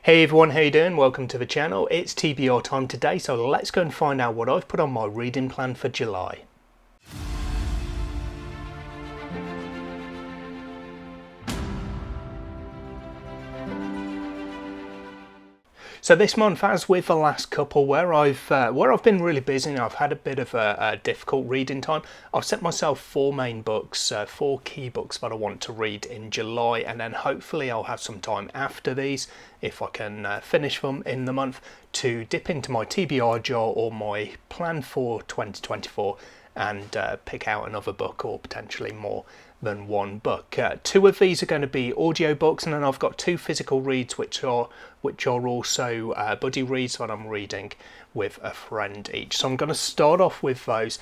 Hey everyone, how you doing? Welcome to the channel. It's TBR time today, so let's go and find out what I've put on my reading plan for July. So this month, as with the last couple, where I've been really busy and I've had a bit of a difficult reading time, I've set myself four main books, four key books that I want to read in July, and then hopefully I'll have some time after these, if I can finish them in the month, to dip into my TBR jar or my plan for 2024 and pick out another book or potentially more than one book. Two of these are going to be audio books, and then I've got two physical reads which are also buddy reads that I'm reading with a friend each. So I'm going to start off with those.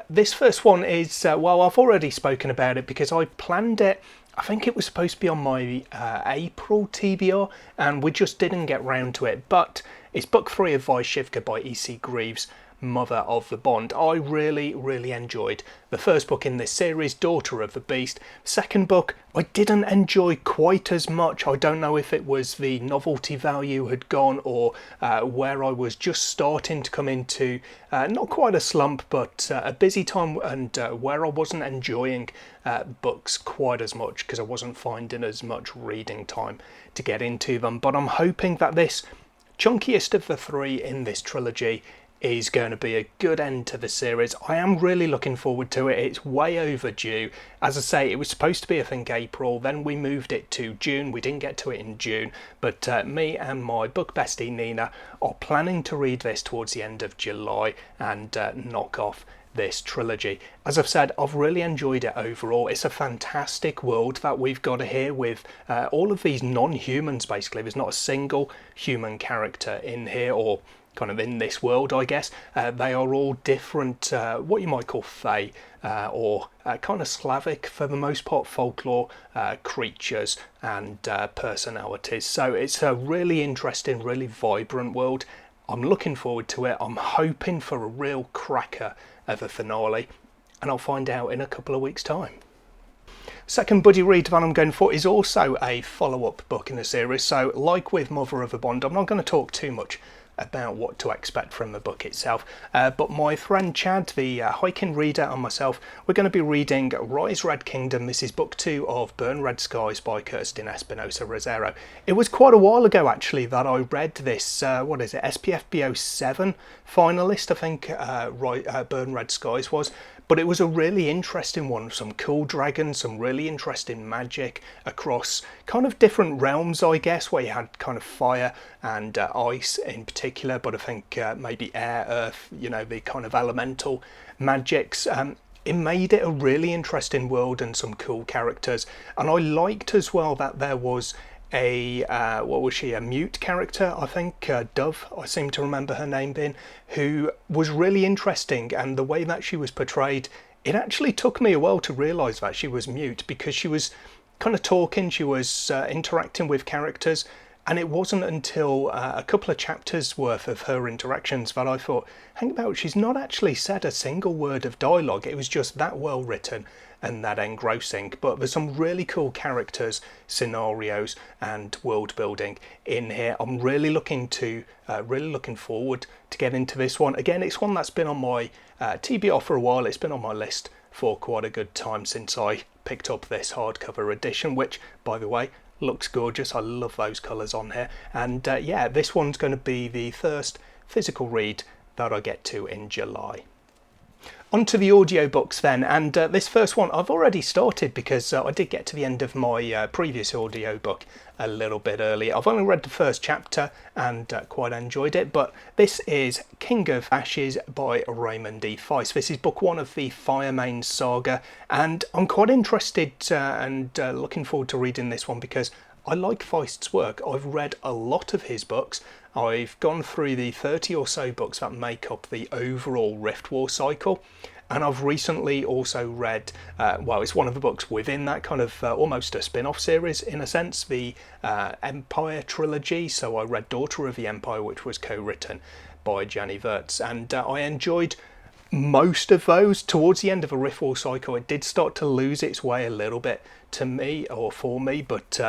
This first one is, well, I've already spoken about it because I planned it. I think it was supposed to be on my April TBR and we just didn't get round to it, but it's book 3 of Vaishivka by E.C. Greaves, Mother of the Bond. I really enjoyed the first book in this series, Daughter of the Beast. Second book I didn't enjoy quite as much. I don't know if it was the novelty value had gone or where I was just starting to come into not quite a slump but a busy time, and where I wasn't enjoying books quite as much because I wasn't finding as much reading time to get into them. But I'm hoping that this chunkiest of the three in this trilogy is going to be a good end to the series. I am really looking forward to it. It's way overdue. As I say, it was supposed to be, I think, April, then we moved it to June. We didn't get to it in June, but me and my book bestie Nina are planning to read this towards the end of July and knock off this trilogy. As I've said, I've really enjoyed it overall. It's a fantastic world that we've got here with all of these non-humans, basically. There's not a single human character in here, or kind of in this world, I guess. They are all different, what you might call fae, or kind of Slavic, for the most part, folklore creatures and personalities. So it's a really interesting, really vibrant world. I'm looking forward to it. I'm hoping for a real cracker of a finale, and I'll find out in a couple of weeks' time. Second buddy read that I'm going for is also a follow-up book in the series. So like with Mother of a Bond, I'm not going to talk too much about what to expect from the book itself, but my friend Chad, the hiking reader, and myself, we're going to be reading Rise Red Kingdom. This is book 2 of Burn Red Skies by Kirsten Espinosa Rosero. It was quite a while ago actually that I read this, what is it, SPF BO7 finalist, I think Burn Red Skies was. But it was a really interesting one, some cool dragons, some really interesting magic across kind of different realms, I guess, where you had kind of fire and ice in particular, but I think maybe air, earth, you know, the kind of elemental magics. It made it a really interesting world and some cool characters. And I liked as well that there was a what was she, a mute character, I think, Dove, I seem to remember her name being, who was really interesting, and the way that she was portrayed, it actually took me a while to realise that she was mute, because she was kind of talking, she was interacting with characters, and it wasn't until a couple of chapters worth of her interactions that I thought, hang about, she's not actually said a single word of dialogue. It was just that well written and that engrossing. But there's some really cool characters, scenarios and world building in here. I'm really looking forward to get into this one. Again, it's one that's been on my TBR for a while. It's been on my list for quite a good time since I picked up this hardcover edition, which, by the way, looks gorgeous. I love those colours on here. And yeah, this one's going to be the first physical read that I get to in July. On to the audiobooks then, and this first one I've already started because I did get to the end of my previous audiobook a little bit earlier. I've only read the first chapter and quite enjoyed it, but this is King of Ashes by Raymond E. Feist. This is book 1 of the Firemane saga, and I'm quite interested and looking forward to reading this one because I like Feist's work. I've read a lot of his books. I've gone through the 30 or so books that make up the overall Rift War cycle, and I've recently also read, well, it's one of the books within that kind of almost a spin-off series in a sense, the Empire trilogy. So I read Daughter of the Empire, which was co-written by Janny Wirtz, and I enjoyed most of those. Towards the end of the Rift War cycle, it did start to lose its way a little bit to me, or for me, but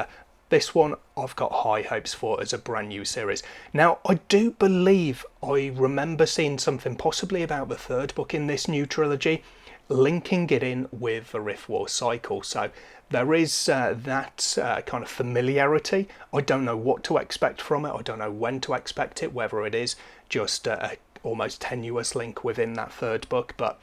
This one I've got high hopes for as a brand new series. Now, I do believe I remember seeing something possibly about the third book in this new trilogy, linking it in with the Rift War cycle. So there is that kind of familiarity. I don't know what to expect from it. I don't know when to expect it, whether it is just a almost tenuous link within that third book, but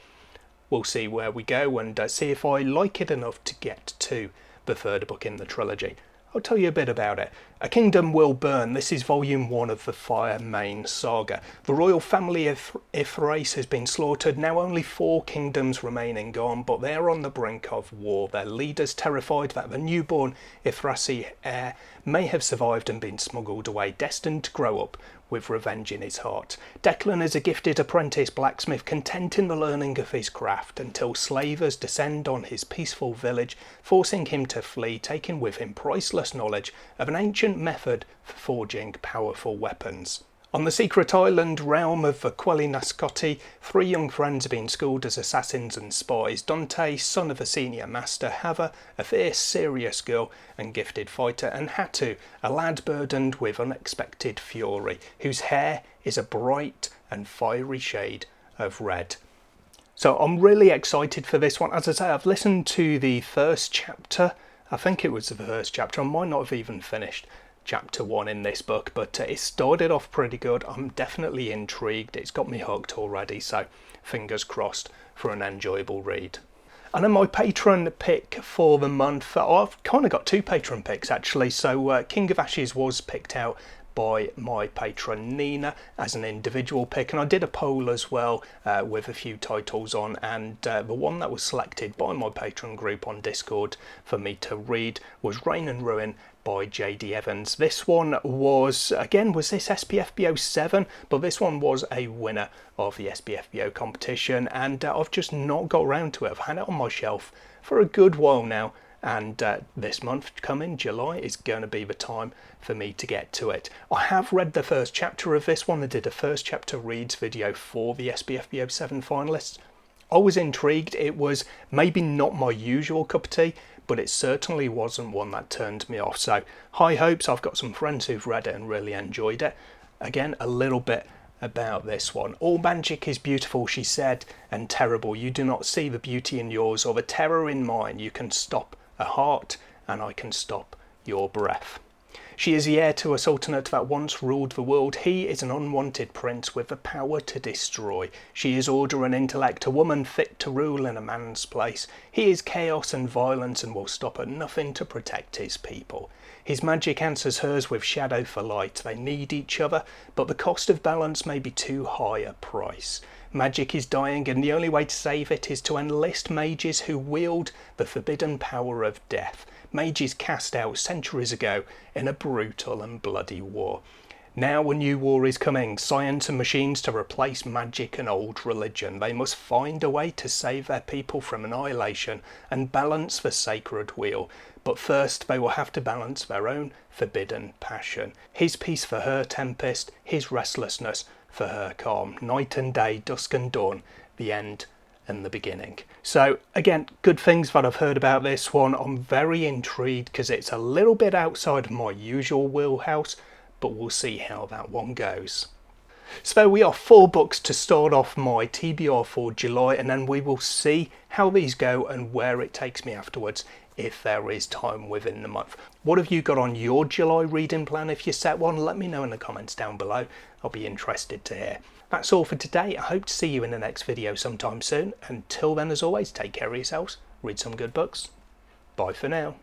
we'll see where we go and see if I like it enough to get to the third book in the trilogy. I'll tell you a bit about it. A Kingdom Will Burn. This is volume 1 of the Fire Main saga. The royal family of Ithrace has been slaughtered. Now only 4 kingdoms remaining gone, but they're on the brink of war. Their leaders terrified that the newborn Ithraci heir may have survived and been smuggled away, destined to grow up with revenge in his heart. Declan is a gifted apprentice blacksmith, content in the learning of his craft, until slavers descend on his peaceful village, forcing him to flee, taking with him priceless knowledge of an ancient method for forging powerful weapons. On the secret island realm of the Quelli Nascotti, 3 young friends are being schooled as assassins and spies. Dante, son of a senior master, Hava, a fierce, serious girl and gifted fighter, and Hatu, a lad burdened with unexpected fury, whose hair is a bright and fiery shade of red. So I'm really excited for this one. As I say, I've listened to the first chapter. I think it was the first chapter. I might not have even finished chapter 1 in this book, but it started off pretty good. I'm definitely intrigued. It's got me hooked already, so fingers crossed for an enjoyable read. And then my patron pick for the month, I've kind of got 2 patron picks actually. So King of Ashes was picked out by my patron Nina as an individual pick, and I did a poll as well with a few titles on, and the one that was selected by my patron group on Discord for me to read was Reign and Ruin by J.D. Evans. This one was this SPFBO 7, but this one was a winner of the SPFBO competition, and I've just not got around to it. I've had it on my shelf for a good while now, and this month coming, July, is going to be the time for me to get to it. I have read the first chapter of this one. I did a first chapter reads video for the SPFBO 7 finalists. I was intrigued. It was maybe not my usual cup of tea, but it certainly wasn't one that turned me off. So high hopes. I've got some friends who've read it and really enjoyed it. Again, a little bit about this one. All magic is beautiful, she said, and terrible. You do not see the beauty in yours or the terror in mine. You can stop a heart, and I can stop your breath. She is the heir to a sultanate that once ruled the world. He is an unwanted prince with the power to destroy. She is order and intellect, a woman fit to rule in a man's place. He is chaos and violence and will stop at nothing to protect his people. His magic answers hers with shadow for light. They need each other, but the cost of balance may be too high a price. Magic is dying, and the only way to save it is to enlist mages who wield the forbidden power of death. Mages cast out centuries ago in a brutal and bloody war. Now a new war is coming, science and machines to replace magic and old religion. They must find a way to save their people from annihilation and balance the sacred wheel. But first they will have to balance their own forbidden passion. His peace for her tempest, his restlessness for her calm. Night and day, dusk and dawn, the end and the beginning. So again, good things that I've heard about this one. I'm very intrigued because it's a little bit outside of my usual wheelhouse, but we'll see how that one goes. So we are 4 books to start off my TBR for July, and then we will see how these go and where it takes me afterwards if there is time within the month. What have you got on your July reading plan? If you set one, let me know in the comments down below. I'll be interested to hear. That's all for today. I hope to see you in the next video sometime soon. Until then, as always, take care of yourselves, read some good books. Bye for now.